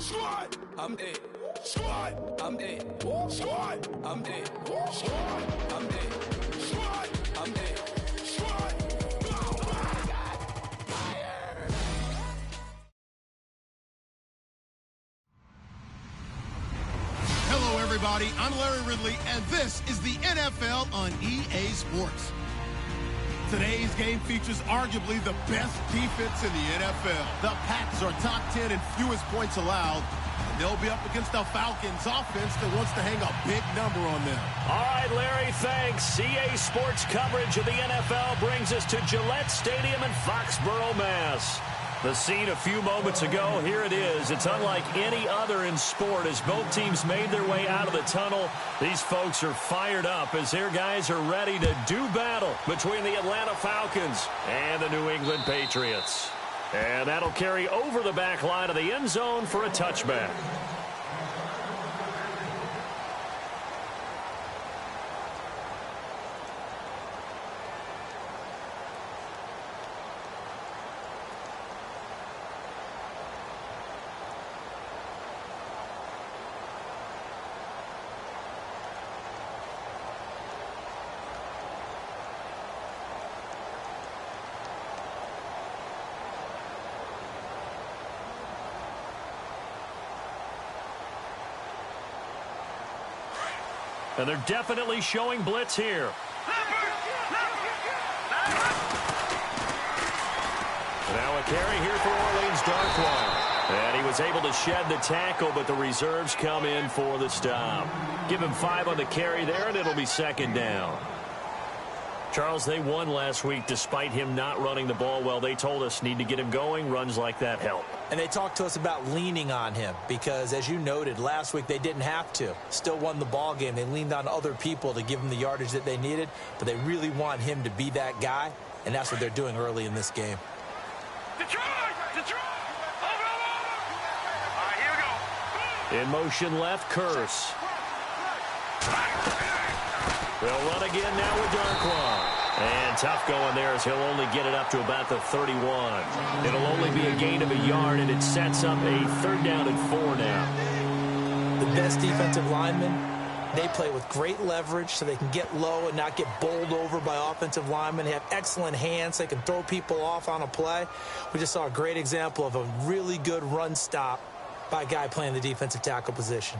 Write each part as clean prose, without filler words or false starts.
Squad, I'm dead. Squad, I'm dead. Squad, I'm dead. Squad, I'm dead. Squad, I'm dead. Squad. Hello, everybody. I'm Larry Ridley, and this is the NFL on EA Sports. Today's game features arguably the best defense in the NFL. The Pats are top 10 in fewest points allowed, and they'll be up against the Falcons offense that wants to hang a big number on them. All right, Larry, thanks. EA Sports coverage of the NFL brings us to Gillette Stadium in Foxborough, Mass. The scene a few moments ago, here it is. It's unlike any other in sport as both teams made their way out of the tunnel. These folks are fired up as their guys are ready to do battle between the Atlanta Falcons and the New England Patriots. And that'll carry over the back line of the end zone for a touchback. And they're definitely showing blitz here. Now a carry here for Orleans Darkwa. And he was able to shed the tackle, but the reserves come in for the stop. Give him 5 on the carry there, and it'll be second down. Charles, they won last week despite him not running the ball well. They told us need to get him going. Runs like that help. And they talked to us about leaning on him because, as you noted, last week they didn't have to. Still won the ball game. They leaned on other people to give them the yardage that they needed, but they really want him to be that guy, and that's what they're doing early in this game. Detroit! Detroit! Over! All right, here we go. In motion left, Curse. They'll run again now with Darkwa. And tough going there as he'll only get it up to about the 31. It'll only be a gain of a yard, and it sets up a 3rd down and 4 now. The best defensive linemen, they play with great leverage so they can get low and not get bowled over by offensive linemen. They have excellent hands. They can throw people off on a play. We just saw a great example of a really good run stop by a guy playing the defensive tackle position.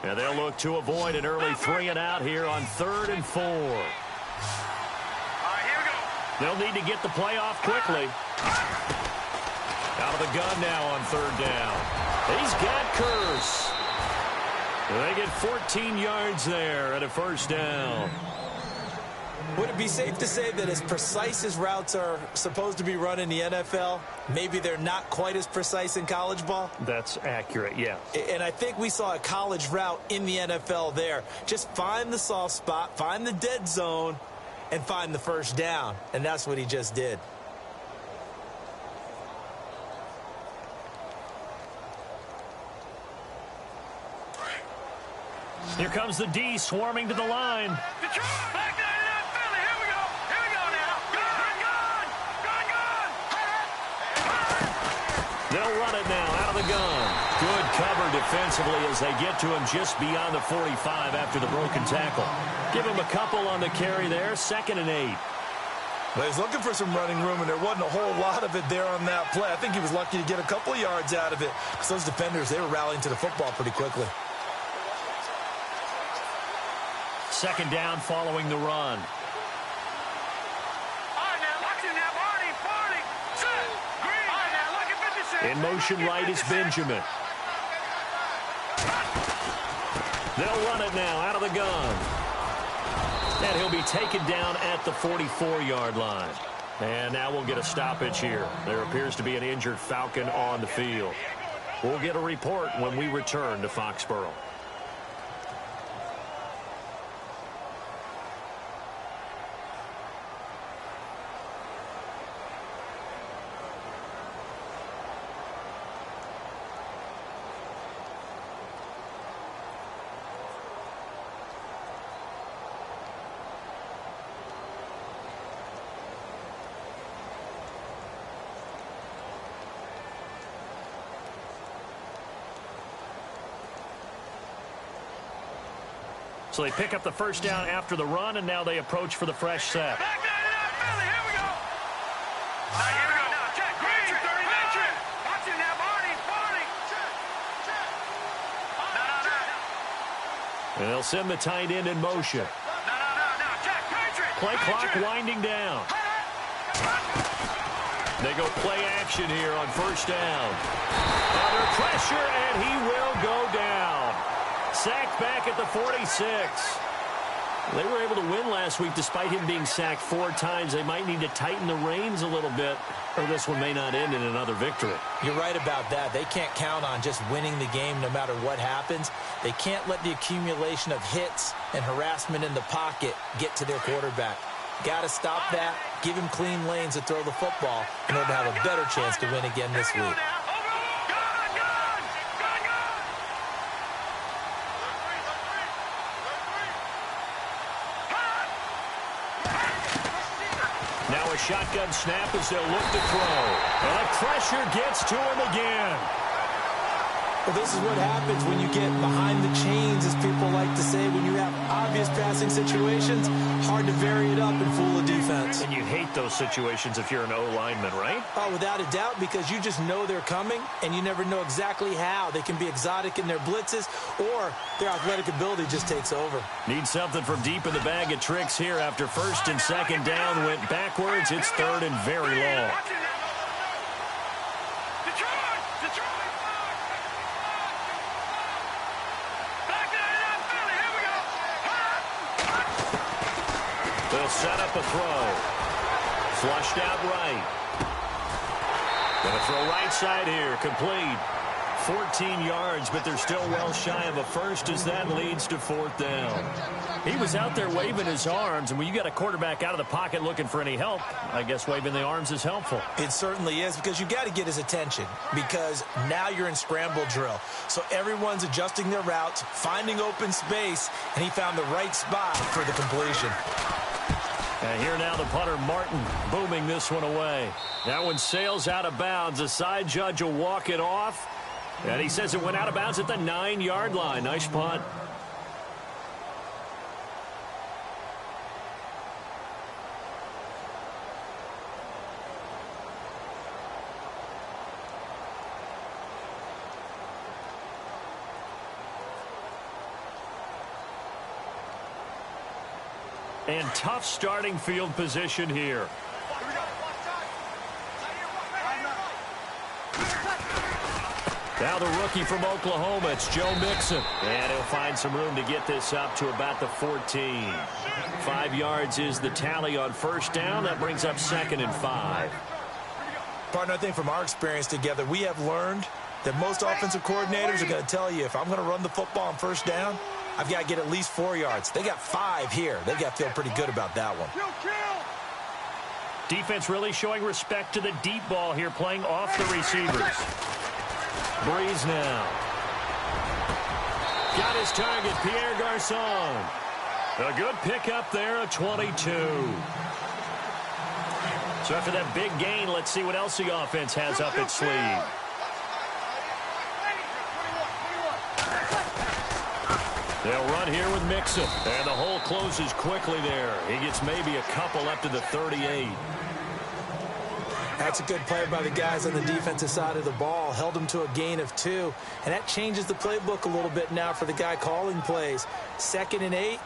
And they'll look to avoid an early 3 and out here on 3rd and 4. All right, here we go. They'll need to get the play off quickly. Out of the gun now on 3rd down. He's got Curse. They get 14 yards there and a 1st down. Would it be safe to say that as precise as routes are supposed to be run in the NFL, maybe they're not quite as precise in college ball? That's accurate, yeah. And I think we saw a college route in the NFL there. Just find the soft spot, find the dead zone, and find the 1st down. And that's what he just did. Here comes the D swarming to the line. Detroit! Back there! Philly! Here we go! Here we go now! Gun! Gun! Gun! Gun! They'll run it now out of the gun. Good cover defensively as they get to him just beyond the 45 after the broken tackle. Give him a couple on the carry there. 2nd and 8. Well, he's looking for some running room, and there wasn't a whole lot of it there on that play. I think he was lucky to get a couple of yards out of it because those defenders, they were rallying to the football pretty quickly. 2nd down following the run. In motion right is Benjamin. They'll run it now out of the gun. And he'll be taken down at the 44-yard line. And now we'll get a stoppage here. There appears to be an injured Falcon on the field. We'll get a report when we return to Foxborough. So they pick up the first down after the run, and now they approach for the fresh set. Back there, here we go. Now, here we go. Now, check. Green, 30 metric. Watch it now, Barney. Check. No. And they'll send the tight end in motion. No. Check. Patriot. Play clock winding down. They go play action here on first down. Under pressure, and he will go down. Sacked back at the 46. They were able to win last week despite him being sacked 4 times. They might need to tighten the reins a little bit, or this one may not end in another victory. You're right about that. They can't count on just winning the game no matter what happens. They can't let the accumulation of hits and harassment in the pocket get to their quarterback. Got to stop that, give him clean lanes to throw the football in order to have a better chance to win again this week. Now a shotgun snap as they'll look to throw. And the pressure gets to him again. Well, this is what happens when you get behind the chains, as people like to say. When you have obvious passing situations, hard to vary it up and fool a defense. And you hate those situations if you're an O-lineman, right? Oh, without a doubt, because you just know they're coming, and you never know exactly how. They can be exotic in their blitzes, or their athletic ability just takes over. Need something from deep in the bag of tricks here after first and second down went backwards. It's third and very long. They'll set up a throw. Flushed out right. Going to throw right side here. Complete. 14 yards, but they're still well shy of a first as that leads to fourth down. He was out there waving his arms, and when you got a quarterback out of the pocket looking for any help, I guess waving the arms is helpful. It certainly is, because you got to get his attention, because now you're in scramble drill. So everyone's adjusting their routes, finding open space, and he found the right spot for the completion. And here now the punter, Martin, booming this one away. That one sails out of bounds. The side judge will walk it off. And he says it went out of bounds at the 9-yard line. Nice punt. And tough starting field position here. Now the rookie from Oklahoma, it's Joe Mixon. And he'll find some room to get this up to about the 14. 5 yards is the tally on first down. That brings up second and 5. Partner, I think from our experience together, we have learned that most offensive coordinators are going to tell you, if I'm going to run the football on first down, I've got to get at least 4 yards. They got 5 here. They've got to feel pretty good about that one. Defense really showing respect to the deep ball here, playing off the receivers. Breeze now. Got his target, Pierre Garçon. A good pickup there, a 22. So after that big gain, let's see what else the offense has up its sleeve. They'll run here with Mixon. And the hole closes quickly there. He gets maybe a couple up to the 38. That's a good play by the guys on the defensive side of the ball. Held him to a gain of 2. And that changes the playbook a little bit now for the guy calling plays. 2nd and 8.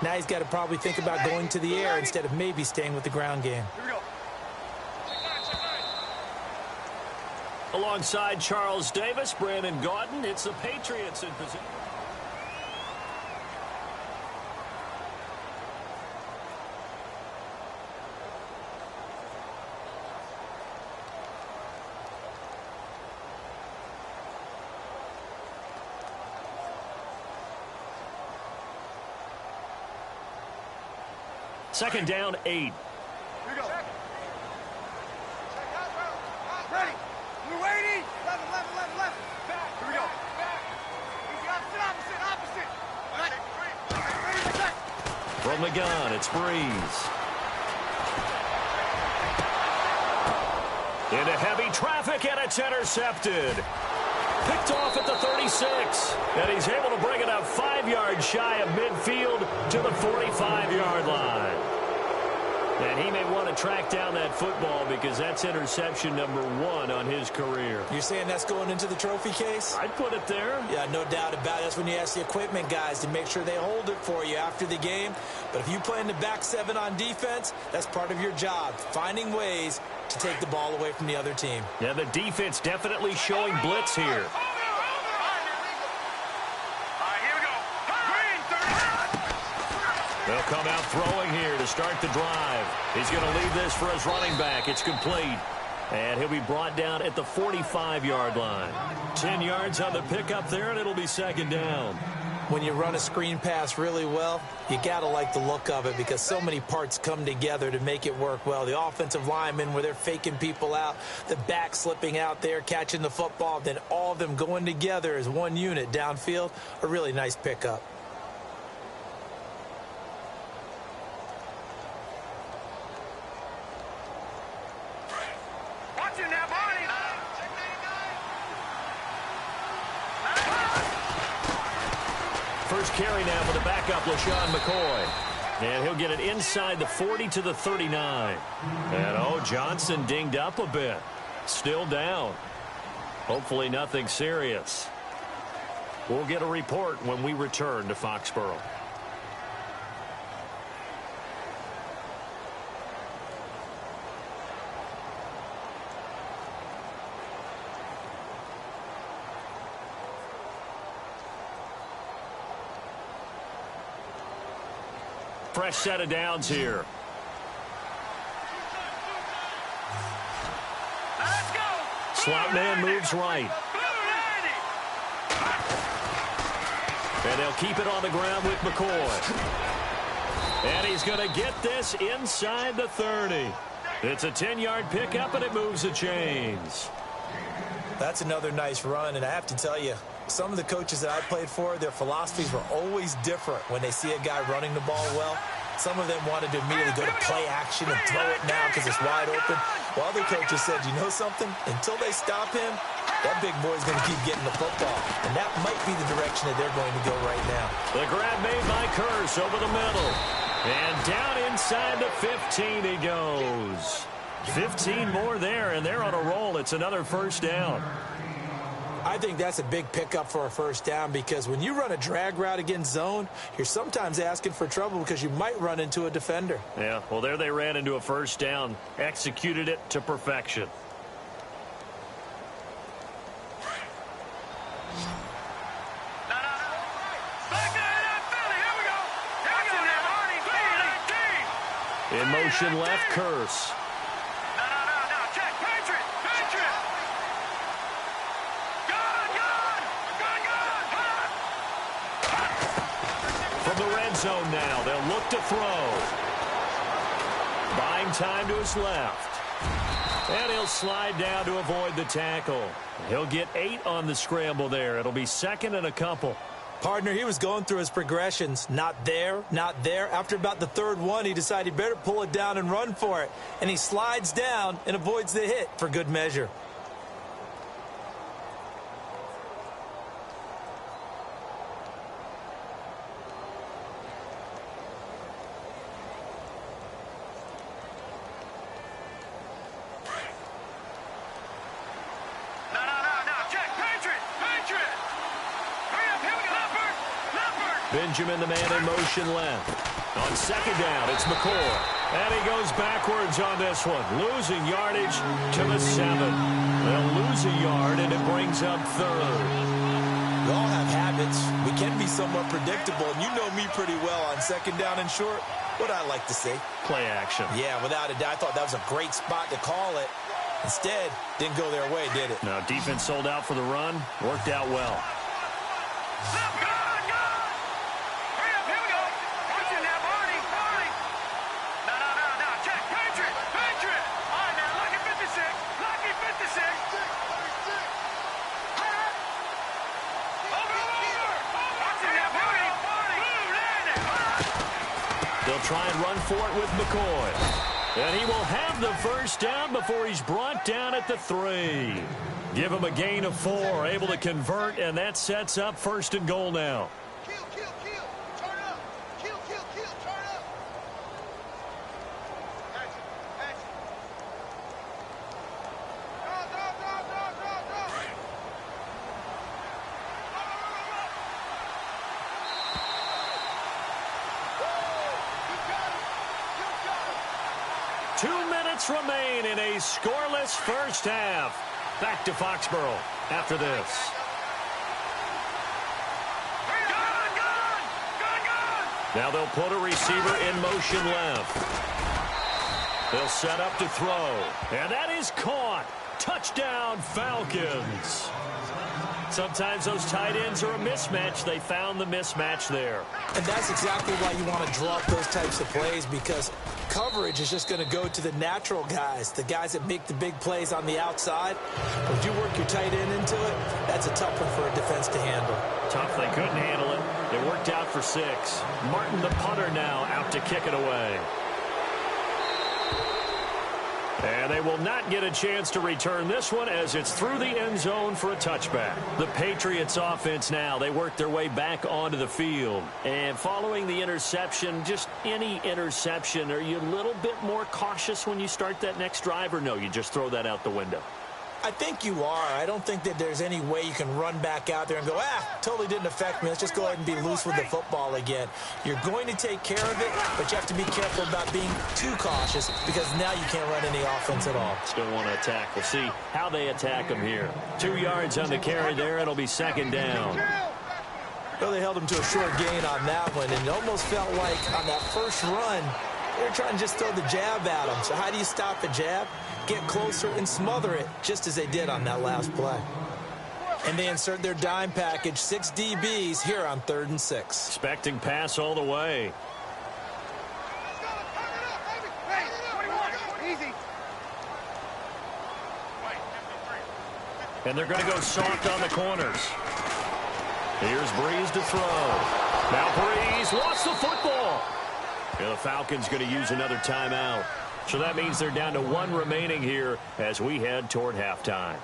Now he's got to probably think about going to the air instead of maybe staying with the ground game. Alongside Charles Davis, Brandon Gaudin, it's the Patriots in position. Second down, 8. Here we go. Ready. We're waiting. 11. Back. Here we go. Back. Opposite. From the gun, it's Breeze. Into heavy traffic, and it's intercepted. Picked off at the 36. And he's able to bring it up 5 yards shy of midfield to the 45-yard line. And he may want to track down that football because that's interception number 1 on his career. You're saying that's going into the trophy case? I'd put it there. Yeah, no doubt about it. That's when you ask the equipment guys to make sure they hold it for you after the game. But if you play in the back 7 on defense, that's part of your job, finding ways to take the ball away from the other team. Yeah, the defense definitely showing blitz here. They'll come out throwing here to start the drive. He's going to leave this for his running back. It's complete. And he'll be brought down at the 45-yard line. 10 yards on the pickup there, and it'll be second down. When you run a screen pass really well, you got to like the look of it because so many parts come together to make it work well. The offensive linemen, where they're faking people out, the back slipping out there, catching the football, then all of them going together as one unit downfield, a really nice pickup. First carry now for the backup, LaShawn McCoy. And he'll get it inside the 40 to the 39. And, Johnson dinged up a bit. Still down. Hopefully nothing serious. We'll get a report when we return to Foxborough. Fresh set of downs here. Slot man moves right. And they'll keep it on the ground with McCoy. And he's going to get this inside the 30. It's a 10-yard pickup, and it moves the chains. That's another nice run, and I have to tell you, some of the coaches that I played for, their philosophies were always different when they see a guy running the ball well. Some of them wanted to immediately go to play action and throw it now because it's wide open. While other coaches said, you know something? Until they stop him, that big boy's going to keep getting the football. And that might be the direction that they're going to go right now. The grab made by Curse over the middle. And down inside the 15 he goes. 15 more there, and they're on a roll. It's another first down. I think that's a big pickup for a first down because when you run a drag route against zone, you're sometimes asking for trouble because you might run into a defender. Yeah, well, there they ran into a first down, executed it to perfection. In motion left, Curse. From the red zone now, they'll look to throw. Buying time to his left. And he'll slide down to avoid the tackle. He'll get 8 on the scramble there. It'll be second and a couple. Partner, he was going through his progressions. Not there, not there. After about the third one, he decided he better pull it down and run for it. And he slides down and avoids the hit for good measure. Benjamin, the man in motion left. On second down, it's McCoy. And he goes backwards on this one. Losing yardage to the 7. They'll lose a yard, and it brings up third. We all have habits. We can be somewhat predictable, and you know me pretty well on second down and short. What I like to say? Play action. Yeah, without a doubt. I thought that was a great spot to call it. Instead, didn't go their way, did it? No, defense sold out for the run. Worked out well. They'll try and run for it with McCoy. And he will have the first down before he's brought down at the 3. Give him a gain of 4, able to convert, and that sets up 1st and goal now. Remain in a scoreless first half. Back to Foxborough after this. Now they'll put a receiver in motion left. They'll set up to throw. And that is caught. Touchdown, Falcons. Sometimes those tight ends are a mismatch. They found the mismatch there. And that's exactly why you want to draw up those types of plays, because coverage is just going to go to the natural guys, the guys that make the big plays on the outside. If you work your tight end into it, that's a tough one for a defense to handle. Tough, they couldn't handle it. It worked out for 6. Martin, the punter, now out to kick it away. And they will not get a chance to return this one as it's through the end zone for a touchback. The Patriots offense now, they work their way back onto the field. And following the interception, just any interception, are you a little bit more cautious when you start that next drive, or no, you just throw that out the window? I think you are. I don't think that there's any way you can run back out there and go, totally didn't affect me. Let's just go ahead and be loose with the football again. You're going to take care of it, but you have to be careful about being too cautious, because now you can't run any offense at all. Still want to attack. We'll see how they attack him here. 2 yards on the carry there. It'll be 2nd down. Well, they held him to a short gain on that one, and it almost felt like on that first run, they were trying to just throw the jab at him. So how do you stop the jab? Get closer and smother it, just as they did on that last play. And they insert their dime package, 6 DBs here on 3rd and 6. Expecting pass all the way. And they're going to go soft on the corners. Here's Breeze to throw. Now Breeze lost the football. And the Falcons going to use another timeout. So that means they're down to 1 remaining here as we head toward halftime.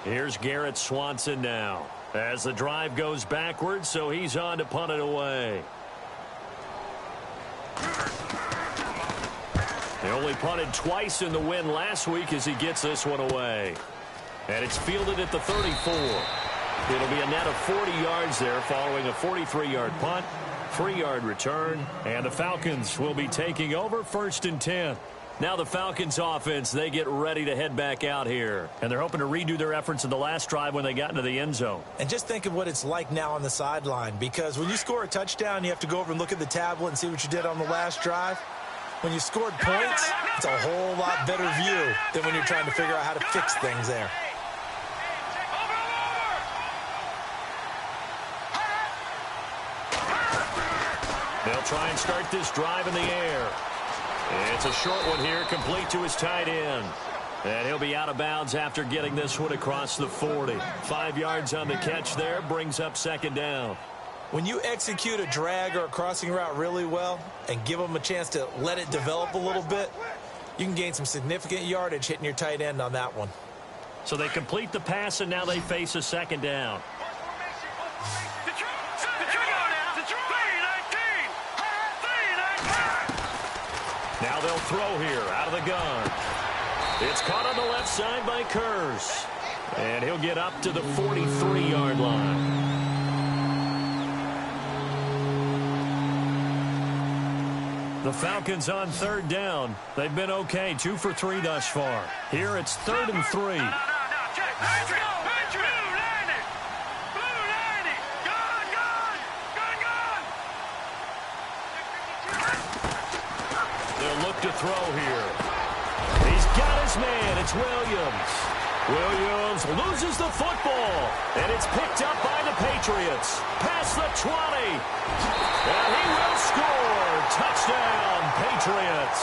Here's Garrett Swanson now as the drive goes backwards, so he's on to punt it away. They only punted twice in the win last week as he gets this one away. And it's fielded at the 34. It'll be a net of 40 yards there following a 43-yard punt, 3-yard return, and the Falcons will be taking over 1st and 10. Now the Falcons offense, they get ready to head back out here. And they're hoping to redo their efforts in the last drive when they got into the end zone. And just think of what it's like now on the sideline, because when you score a touchdown, you have to go over and look at the tablet and see what you did on the last drive. When you scored points, it's a whole lot better view than when you're trying to figure out how to fix things there. They'll try and start this drive in the air. It's a short one here, complete to his tight end. And he'll be out of bounds after getting this one across the 40. 5 yards on the catch there, brings up 2nd down. When you execute a drag or a crossing route really well and give them a chance to let it develop a little bit, you can gain some significant yardage hitting your tight end on that one. So they complete the pass, and now they face a 2nd down. Now they'll throw here out of the gun. It's caught on the left side by Kurz. And he'll get up to the 43-yard line. The Falcons on 3rd down. They've been okay, 2 for 3 thus far. Here it's 3rd and 3. They'll look to throw here. He's got his man. It's Williams. Williams loses the football, and it's picked up by the Patriots. Past the 20. And he will score. Touchdown, Patriots.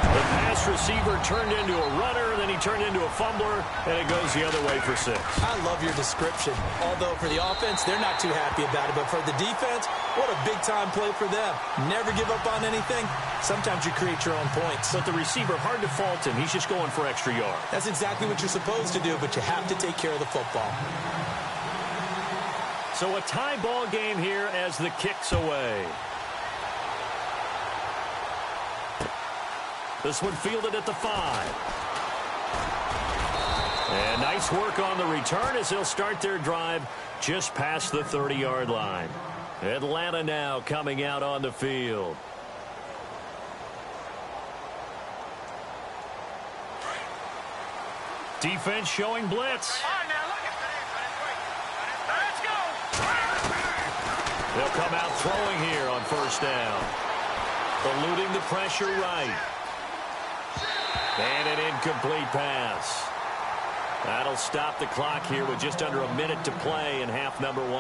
The best receiver turned into a runner, then he turned into a fumbler, and it goes the other way for 6. I love your description. Although for the offense, they're not too happy about it. But for the defense, what a big-time play for them. Never give up on anything. Sometimes you create your own points. But the receiver, hard to fault him. He's just going for extra yards. That's exactly what you're supposed to do, but you have to take care of the football. So a tie ball game here as the kick's away. This one fielded at the 5. And nice work on the return as they'll start their drive just past the 30-yard line. Atlanta now coming out on the field. Defense showing blitz. They'll come out throwing here on first down. Eluding the pressure right. And an incomplete pass. That'll stop the clock here with just under a minute to play in half number 1.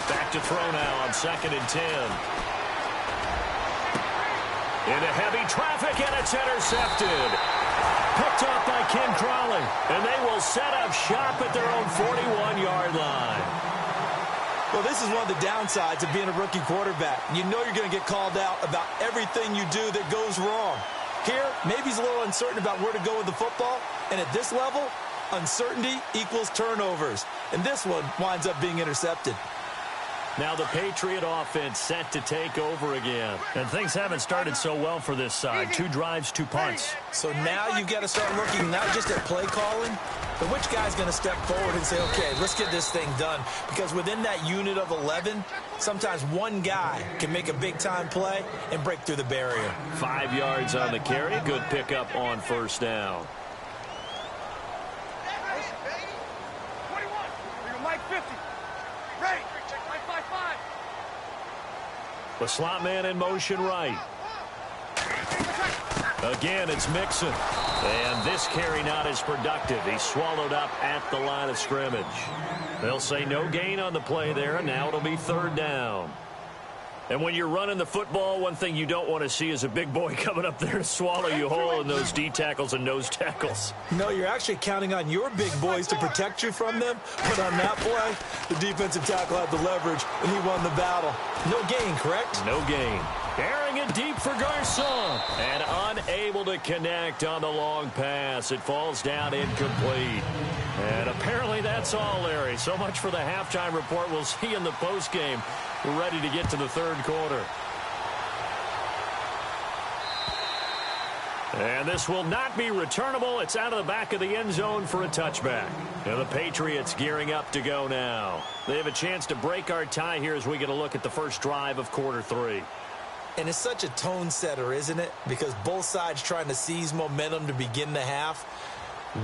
Back to throw now on 2nd and 10. Into heavy traffic, and it's intercepted. Picked off by Ken Crawley, and they will set up shop at their own 41-yard line. Well, this is one of the downsides of being a rookie quarterback. You know you're going to get called out about everything you do that goes wrong. Here, maybe he's a little uncertain about where to go with the football, and at this level, uncertainty equals turnovers. And this one winds up being intercepted. Now the Patriot offense set to take over again. And things haven't started so well for this side. 2 drives, 2 punts. So now you've got to start looking not just at play calling, but which guy's going to step forward and say, okay, let's get this thing done. Because within that unit of 11, sometimes one guy can make a big-time play and break through the barrier. 5 yards on the carry. Good pickup on first down. 21. Mike 50. Ready. Mike 5-5. The slot man in motion right. Again, it's Mixon. And this carry not as productive. He's swallowed up at the line of scrimmage. They'll say no gain on the play there, and now it'll be 3rd down. And when you're running the football, one thing you don't want to see is a big boy coming up there to swallow you whole in those D tackles and nose tackles. No, you're actually counting on your big boys to protect you from them. But on that play, the defensive tackle had the leverage, and he won the battle. No gain, correct? No gain. Airing it deep for Garcon. And unable to connect on the long pass. It falls down incomplete. And apparently that's all, Larry. So much for the halftime report. We'll see in the postgame. We're ready to get to the 3rd quarter. And this will not be returnable. It's out of the back of the end zone for a touchback. And the Patriots gearing up to go now. They have a chance to break our tie here as we get a look at the first drive of quarter 3. And it's such a tone setter, isn't it? Because both sides trying to seize momentum to begin the half.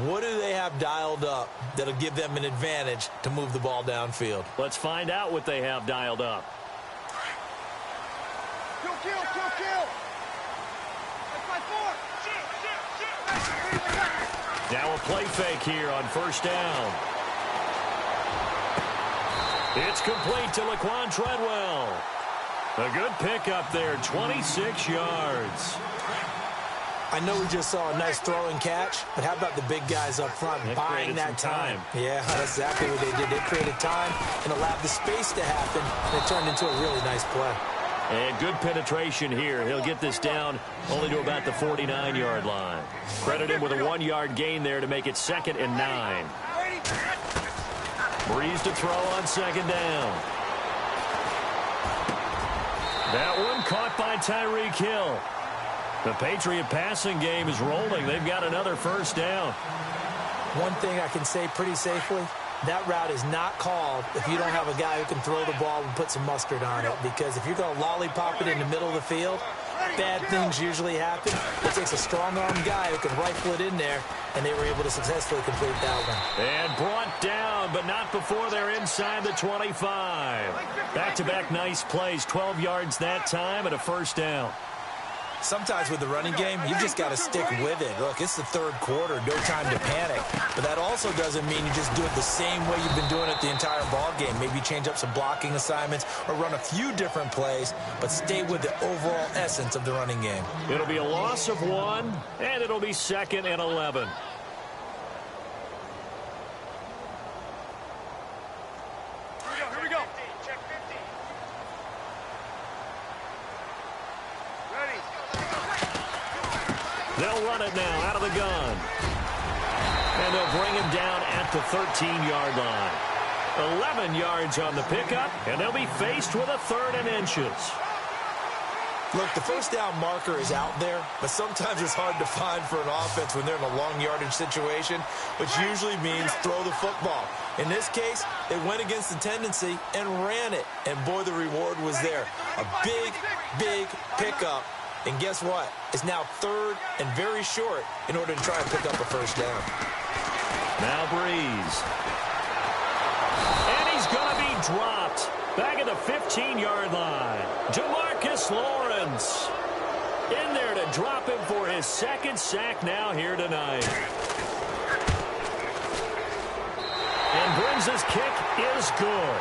What do they have dialed up that'll give them an advantage to move the ball downfield? Let's find out what they have dialed up. Kill, kill, kill, kill. Now a play fake here on first down. It's complete to Laquan Treadwell. A good pickup there, 26 yards. I know we just saw a nice throw and catch, but how about the big guys up front buying that time? Yeah, that's exactly what they did. They created time and allowed the space to happen, and it turned into a really nice play. And good penetration here. He'll get this down only to about the 49-yard line. Credit him with a 1-yard gain there to make it 2nd and 9. Breeze to throw on 2nd down. That one caught by Tyreek Hill. The Patriot passing game is rolling. They've got another first down. One thing I can say pretty safely, that route is not called if you don't have a guy who can throw the ball and put some mustard on it. Because if you're going to lollipop it in the middle of the field, bad things usually happen. It takes a strong-armed guy who can rifle it in there, and they were able to successfully complete that one. And brought down, but not before they're inside the 25. Back-to-back nice plays, 12 yards that time, and a first down. Sometimes with the running game, you've just got to stick with it. Look, it's the third quarter, no time to panic. But that also doesn't mean you just do it the same way you've been doing it the entire ball game. Maybe change up some blocking assignments or run a few different plays, but stay with the overall essence of the running game. It'll be a loss of 1, and it'll be 2nd and 11. Here we go. Check 50. Ready. They'll run it now out of the gun. And they'll bring him down at the 13-yard line. 11 yards on the pickup, and they'll be faced with a 3rd and inches. Look, the first down marker is out there, but sometimes it's hard to find for an offense when they're in a long yardage situation, which usually means throw the football. In this case, they went against the tendency and ran it, and boy, the reward was there. A big, big pickup, and guess what? It's now 3rd and very short in order to try and pick up a first down. Now Breeze. And he's going to be dropped. Back at the 15-yard line. Jamarcus Lawrence in there to drop him for his 2nd sack now here tonight. And Breeze's kick is good.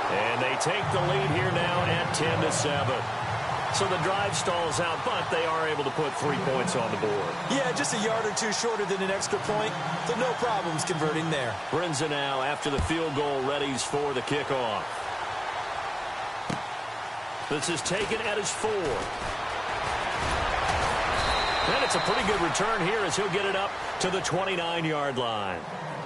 And they take the lead here now at 10-7. So the drive stalls out, but they are able to put 3 points on the board. Yeah, just a yard or two shorter than an extra point, so no problems converting there. Brenza now, after the field goal, readies for the kickoff. This is taken at his 4. And it's a pretty good return here as he'll get it up to the 29-yard line.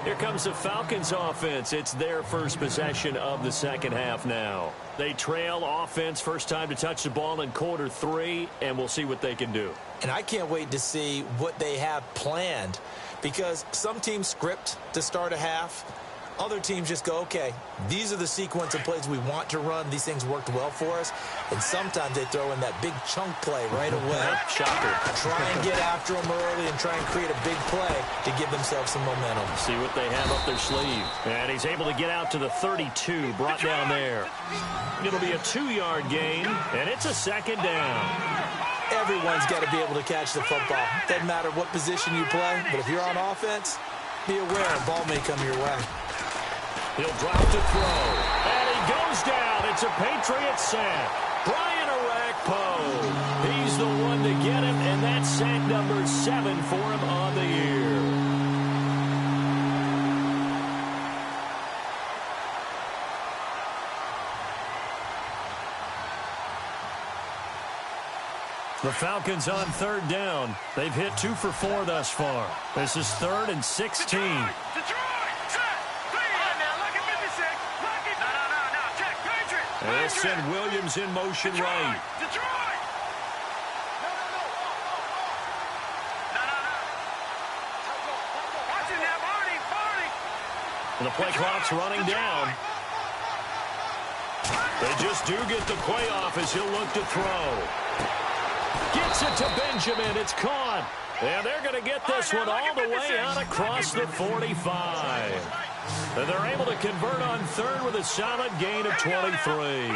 Here comes the Falcons offense. It's their first possession of the second half now. They trail offense, first time to touch the ball in quarter 3, and we'll see what they can do. And I can't wait to see what they have planned, because some teams script to start a half. Other teams just go, okay, these are the sequence of plays we want to run. These things worked well for us. And sometimes they throw in that big chunk play right away. Shocker. Try and get after them early and try and create a big play to give themselves some momentum. See what they have up their sleeve. And he's able to get out to the 32, brought down there. It'll be a 2-yard gain, and it's a 2nd down. Everyone's got to be able to catch the football. Doesn't matter what position you play, but if you're on offense, be aware a ball may come your way. He'll drop to throw. And he goes down. It's a Patriot sack. Brian Orakpo. He's the one to get him, and that's sack number 7 for him on the year. The Falcons on 3rd down. They've hit 2 for 4 thus far. This is 3rd and 16. And they'll send Williams in motion right. And the play clock's running down. They just do get the play off as he'll look to throw. Gets it to Benjamin. It's caught. And they're going to get this one all the way out across the 45. And they're able to convert on 3rd with a solid gain of 23.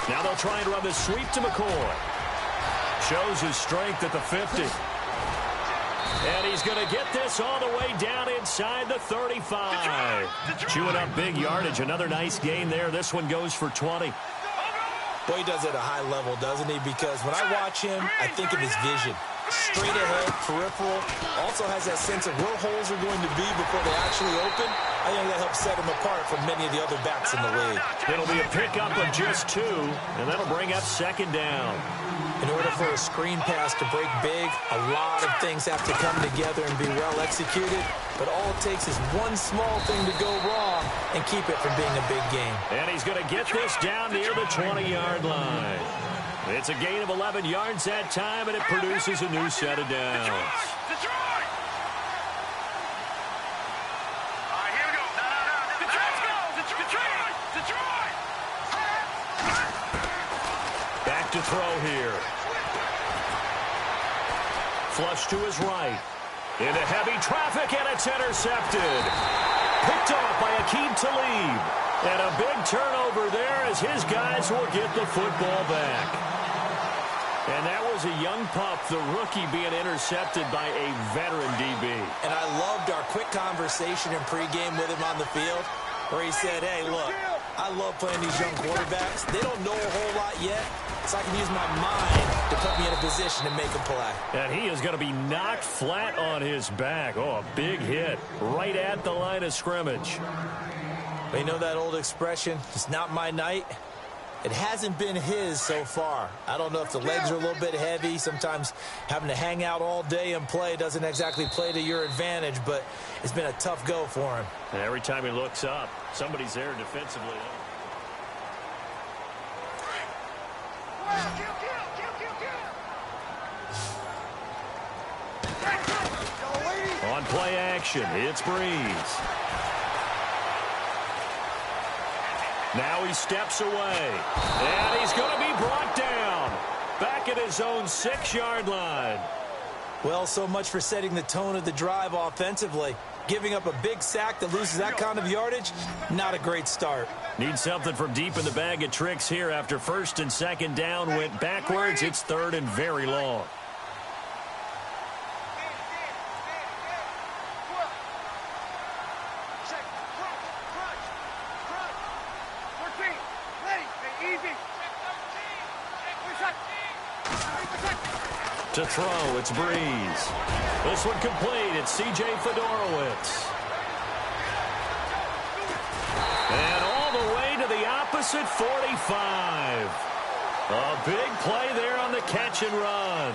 Now they'll try and run the sweep to McCoy. Shows his strength at the 50. And he's going to get this all the way down inside the 35. Chewing up big yardage. Another nice gain there. This one goes for 20. Boy, he does it at a high level, doesn't he? Because when I watch him, I think of his vision. Straight ahead, peripheral. Also has that sense of where holes are going to be before they actually open. I think that helps set him apart from many of the other backs in the league. It'll be a pickup of just 2, and that'll bring up 2nd down. In order for a screen pass to break big, a lot of things have to come together and be well executed. But all it takes is one small thing to go wrong and keep it from being a big game. And he's going to get this down near the 20-yard line. It's a gain of 11 yards that time, and it produces a new set of downs. Back to throw here. Flush to his right. Into heavy traffic, and it's intercepted. Picked off by Aqib Talib. And a big turnover there as his guys will get the football back. And that was a young pup, the rookie, being intercepted by a veteran DB. And I loved our quick conversation in pregame with him on the field where he said, hey, look, I love playing these young quarterbacks. They don't know a whole lot yet, so I can use my mind to put me in a position to make a play. And he is going to be knocked flat on his back. Oh, a big hit right at the line of scrimmage. But you know that old expression, it's not my night? It hasn't been his so far. I don't know if the legs are a little bit heavy. Sometimes having to hang out all day and play doesn't exactly play to your advantage, but it's been a tough go for him. And every time he looks up, somebody's there defensively. On play action, it's Breeze. Now he steps away, and he's going to be brought down back at his own 6-yard line. Well, so much for setting the tone of the drive offensively. Giving up a big sack that loses that kind of yardage, not a great start. Need something from deep in the bag of tricks here after first and second down went backwards. It's third and very long. To throw, it's Breeze. This one complete. It's C.J. Fedorowicz. And all the way to the opposite 45. A big play there on the catch and run.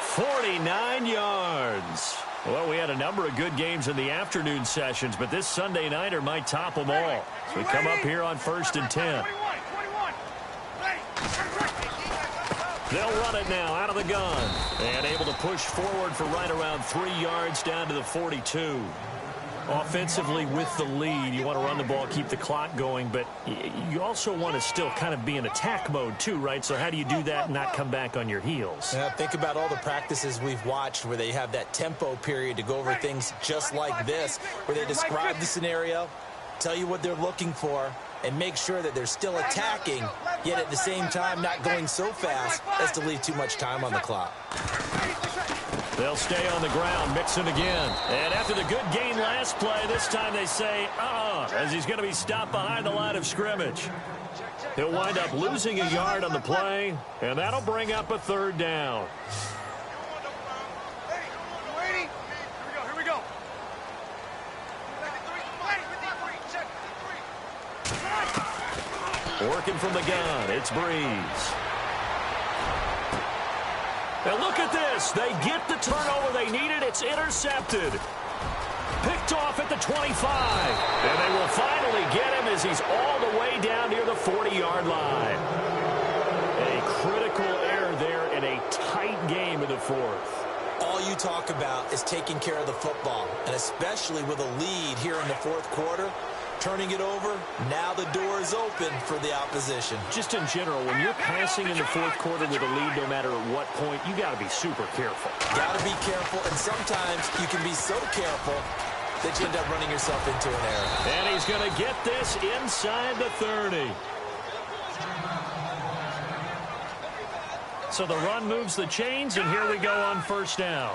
49 yards. Well, we had a number of good games in the afternoon sessions, but this Sunday nighter might top them all. So we come up here on 1st and 10. They'll run it now out of the gun. And able to push forward for right around 3 yards down to the 42. Offensively with the lead, you want to run the ball, keep the clock going, but you also want to still kind of be in attack mode too, right? So how do you do that and not come back on your heels? Yeah, think about all the practices we've watched where they have that tempo period to go over things just like this, where they describe the scenario, tell you what they're looking for, and make sure that they're still attacking, yet at the same time not going so fast as to leave too much time on the clock. They'll stay on the ground, mixing again. And after the good gain last play, this time they say, as he's going to be stopped behind the line of scrimmage. He'll wind up losing a yard on the play, and that'll bring up a third down. Here we go. Working from the gun, it's Breeze. And look at this. They get the turnover they needed. It's intercepted. Picked off at the 25. And they will finally get him as he's all the way down near the 40-yard line. A critical error there in a tight game in the fourth. All you talk about is taking care of the football, and especially with a lead here in the fourth quarter. Turning it over, now the door is open for the opposition. Just in general, when you're passing in the fourth quarter with a lead, no matter at what point, you got to be super careful. Got to be careful, and sometimes you can be so careful that you end up running yourself into an error. And he's going to get this inside the 30. So the run moves the chains, and here we go on first down.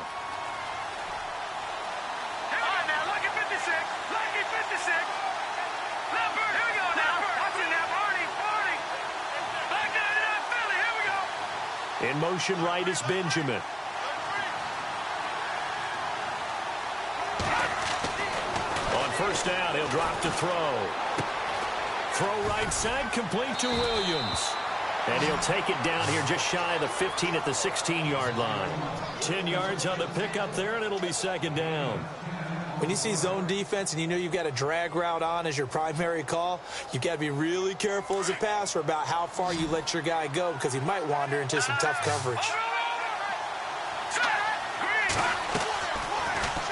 In motion right is Benjamin. On first down, he'll drop to throw. Throw right side, complete to Williams. And he'll take it down here just shy of the 15 at the 16-yard line. 10 yards on the pickup there, and it'll be second down. When you see zone defense and you know you've got a drag route on as your primary call, you've got to be really careful as a passer about how far you let your guy go because he might wander into some tough coverage.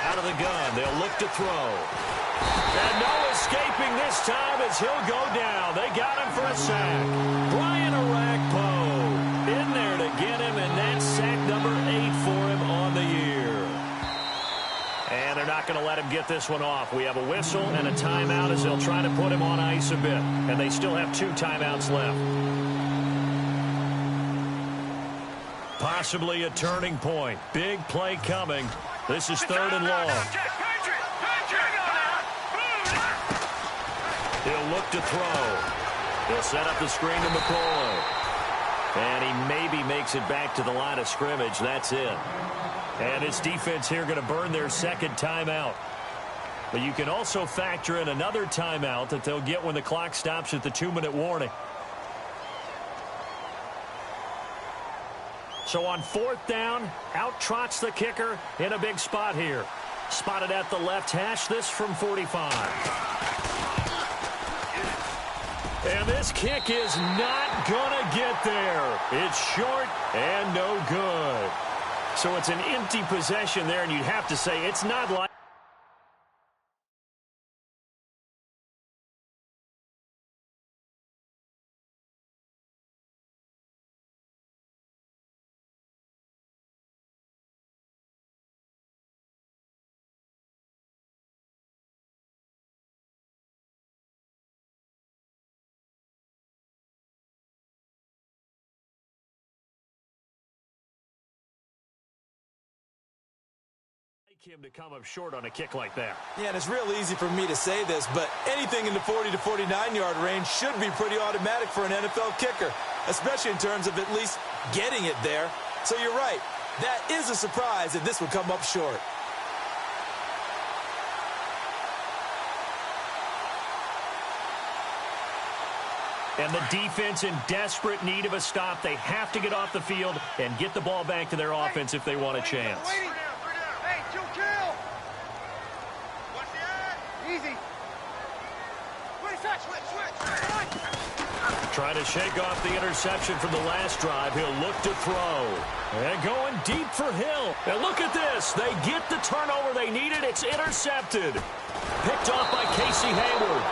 Out of the gun, they'll look to throw. And no escaping this time as he'll go down. They got him for a sack. Brian Arakpo in there to get him, and that's sack number 8 for him on the year. And they're not going to let him get get this one off. We have a whistle and a timeout as they'll try to put him on ice a bit. And they still have 2 timeouts left. Possibly a turning point. Big play coming. This is 3rd and long. He'll look to throw. He'll set up the screen to McCoy. And he maybe makes it back to the line of scrimmage. That's it. And his defense here going to burn their 2nd timeout. But you can also factor in another timeout that they'll get when the clock stops at the 2-minute warning. So on 4th down, out trots the kicker in a big spot here. Spotted at the left hash, this from 45. And this kick is not going to get there. It's short and no good. So it's an empty possession there, and you'd have to say it's not like... him to come up short on a kick like that. Yeah, and it's real easy for me to say this, but anything in the 40 to 49-yard range should be pretty automatic for an NFL kicker, especially in terms of at least getting it there. So you're right. That is a surprise if this would come up short. And the defense in desperate need of a stop. They have to get off the field and get the ball back to their offense if they want a chance. Easy. Trying to shake off the interception from the last drive. He'll look to throw. And going deep for Hill. And look at this. They get the turnover they needed. It's intercepted. Picked off by Casey Hayward.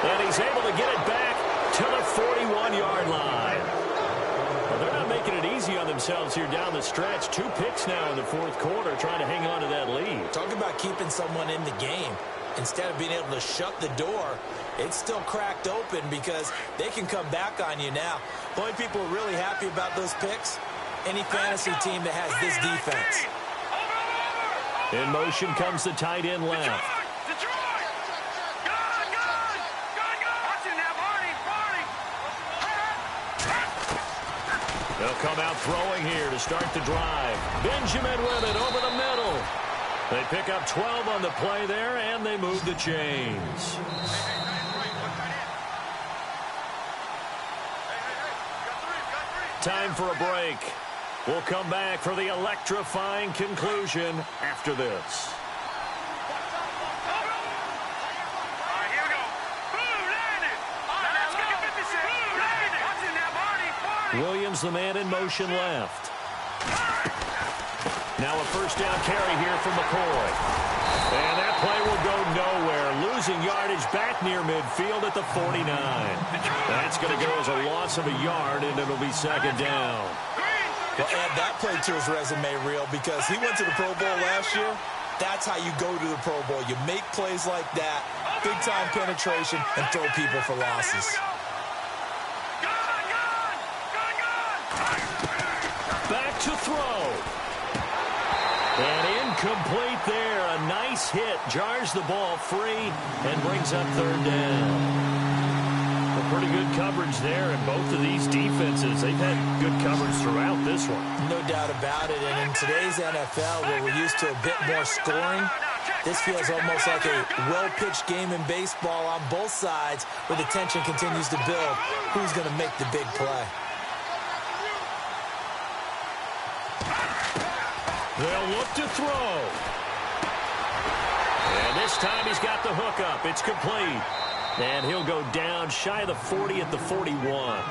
And he's able to get it back to the 41-yard line. Well, they're not making it easy on themselves here down the stretch. 2 picks now in the 4th quarter, trying to hang on to that lead. Talk about keeping someone in the game. Instead of being able to shut the door, it's still cracked open because they can come back on you now. The only people who are really happy about those picks, any fantasy team that has this defense. In motion comes the tight end left. They'll come out throwing here to start the drive. Benjamin with it over the middle. They pick up 12 on the play there, and they move the chains. Time for a break. We'll come back for the electrifying conclusion after this. Williams, the man in motion left. Now a first down carry here from McCoy. And that play will go nowhere. Losing yardage back near midfield at the 49. That's going to go as a loss of a yard, and it'll be 2nd down. Well, add that play to his resume reel because he went to the Pro Bowl last year. That's how you go to the Pro Bowl. You make plays like that, big-time penetration, and throw people for losses. Back to throw. And incomplete there. A nice hit. Jars the ball free and brings up 3rd down. A pretty good coverage there in both of these defenses. They've had good coverage throughout this one. No doubt about it. And in today's NFL, where we're used to a bit more scoring, this feels almost like a well-pitched game in baseball on both sides where the tension continues to build. Who's going to make the big play? They'll look to throw. And this time he's got the hook up. It's complete. And he'll go down shy of the 40 at the 41.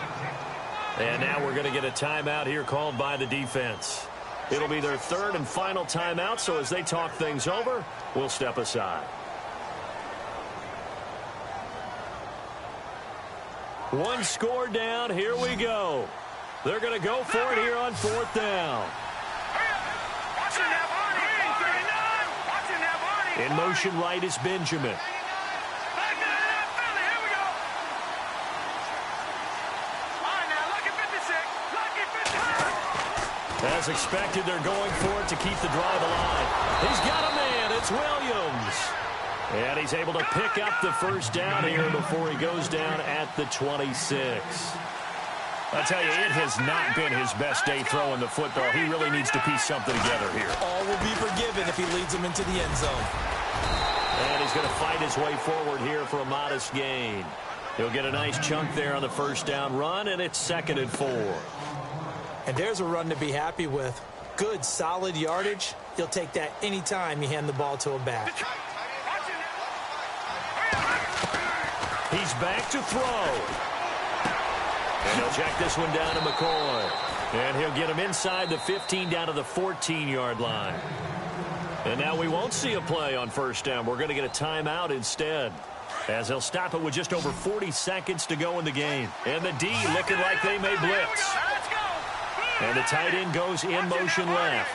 And now we're going to get a timeout here called by the defense. It'll be their 3rd and final timeout, so as they talk things over, we'll step aside. One score down. Here we go. They're going to go for it here on 4th down. In motion right is Benjamin. As expected, they're going for it to keep the drive alive. He's got a man. It's Williams. And he's able to pick up the first down here before he goes down at the 26. I'll tell you, it has not been his best day throwing the football. He really needs to piece something together here. All will be forgiven if he leads them into the end zone. And he's going to fight his way forward here for a modest gain. He'll get a nice chunk there on the first down run, and it's 2nd and 4. And there's a run to be happy with. Good, solid yardage. He'll take that anytime you hand the ball to a back. He's back to throw. And he'll check this one down to McCoy. And he'll get him inside the 15 down to the 14-yard line. And now we won't see a play on first down. We're going to get a timeout instead, as they'll stop it with just over 40 seconds to go in the game. And the D looking like they may blitz. And the tight end goes in motion left.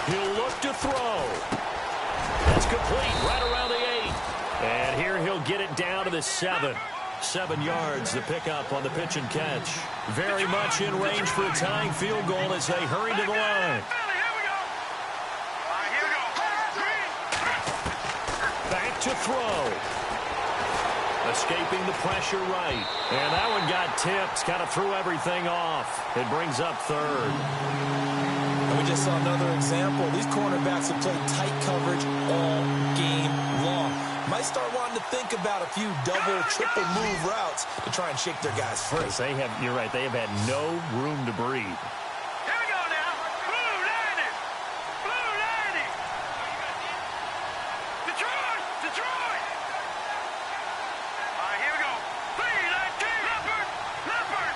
He'll look to throw. That's complete right around the 8. And here he'll get it down to the 7. 7 yards the pickup on the pitch and catch. Very much in range for a tying field goal as they hurry to the line. Back to throw. Escaping the pressure right. And that one got tipped. Kind of threw everything off. It brings up 3rd. And we just saw another example. These cornerbacks have played tight coverage all game long. Might start wanting to think about a few double, triple move routes to try and shake their guys free. Yes, they have, you're right, they have had no room to breathe. Here we go now. Blue landing. Blue landing. Detroit. Detroit. All right, here we go. 3-19. Leopard. Leopard.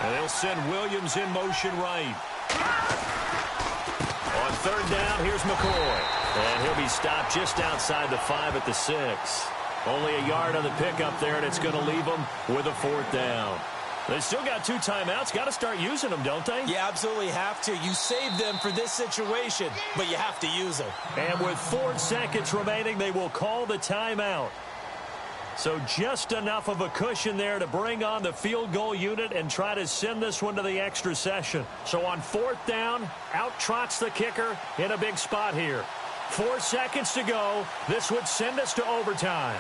And they'll send Williams in motion right. On 3rd down, here's McCoy. And he'll be stopped just outside the 5 at the 6. Only a yard on the pickup there, and it's going to leave them with a 4th down. They still got 2 timeouts. Got to start using them, don't they? You absolutely have to. You save them for this situation, but you have to use them. And with 4 seconds remaining, they will call the timeout. So just enough of a cushion there to bring on the field goal unit and try to send this one to the extra session. So on 4th down, out trots the kicker in a big spot here. 4 seconds to go. This would send us to overtime.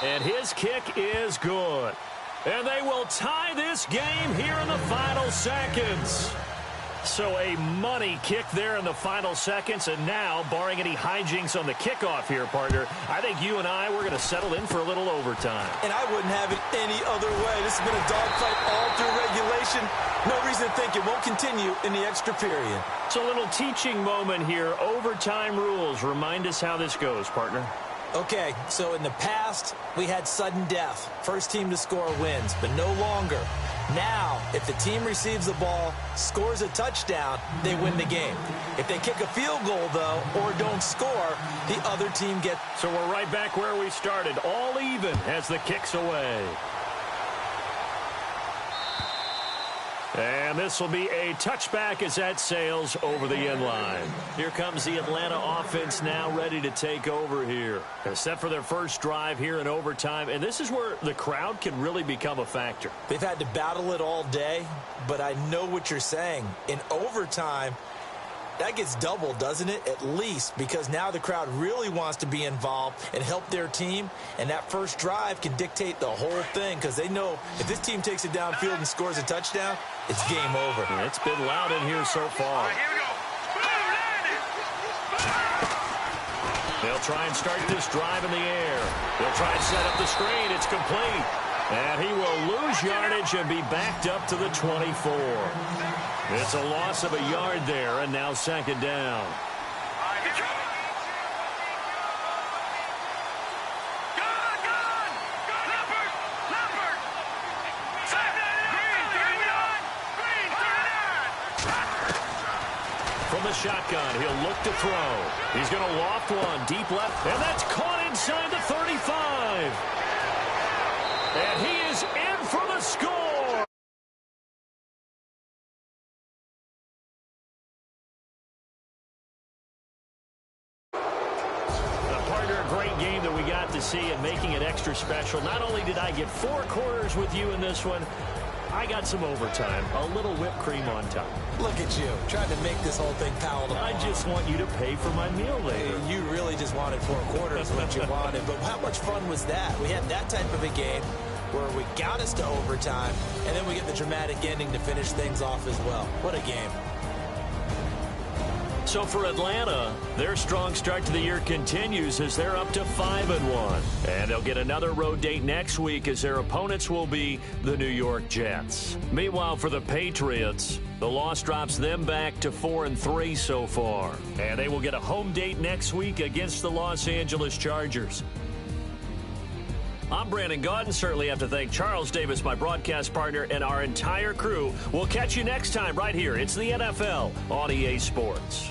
And his kick is good. And they will tie this game here in the final seconds. So a money kick there in the final seconds. And now, barring any hijinks on the kickoff here, partner, I think you and I, we're going to settle in for a little overtime. And I wouldn't have it any other way. This has been a dogfight all through regulation. No reason to think it won't continue in the extra period. It's a little teaching moment here. Overtime rules. Remind us how this goes, partner. Okay, so in the past, we had sudden death. First team to score wins, but no longer. Now, if the team receives the ball, scores a touchdown, they win the game. If they kick a field goal, though, or don't score, the other team gets... So we're right back where we started, all even as the kick's away. And this will be a touchback as that sails over the end line. Here comes the Atlanta offense now ready to take over here. They're set for their first drive here in overtime, and this is where the crowd can really become a factor. They've had to battle it all day, but I know what you're saying. In overtime, that gets doubled, doesn't it? At least, because now the crowd really wants to be involved and help their team, and that first drive can dictate the whole thing because they know if this team takes it downfield and scores a touchdown, it's game over. And it's been loud in here so far. Here we go. They'll try and start this drive in the air. They'll try and set up the screen. It's complete. And he will lose yardage and be backed up to the 24. It's a loss of a yard there, and now 2nd down. From from the shotgun. He'll look to throw. He's going to loft one deep left, and that's caught inside the 35. And he is in for the score. A great game that we got to see and making it extra special. Not only did I get 4 quarters with you in this one, I got some overtime, a little whipped cream on top. Look at you, trying to make this whole thing palatable. I just want you to pay for my meal later. You really just wanted 4 quarters what you wanted, but how much fun was that? We had that type of a game where we got us to overtime, and then we get the dramatic ending to finish things off as well. What a game. So for Atlanta, their strong start to the year continues as they're up to 5-1. And they'll get another road date next week as their opponents will be the New York Jets. Meanwhile, for the Patriots, the loss drops them back to 4-3 so far. And they will get a home date next week against the Los Angeles Chargers. I'm Brandon Gaudin. Certainly have to thank Charles Davis, my broadcast partner, and our entire crew. We'll catch you next time right here. It's the NFL on EA Sports.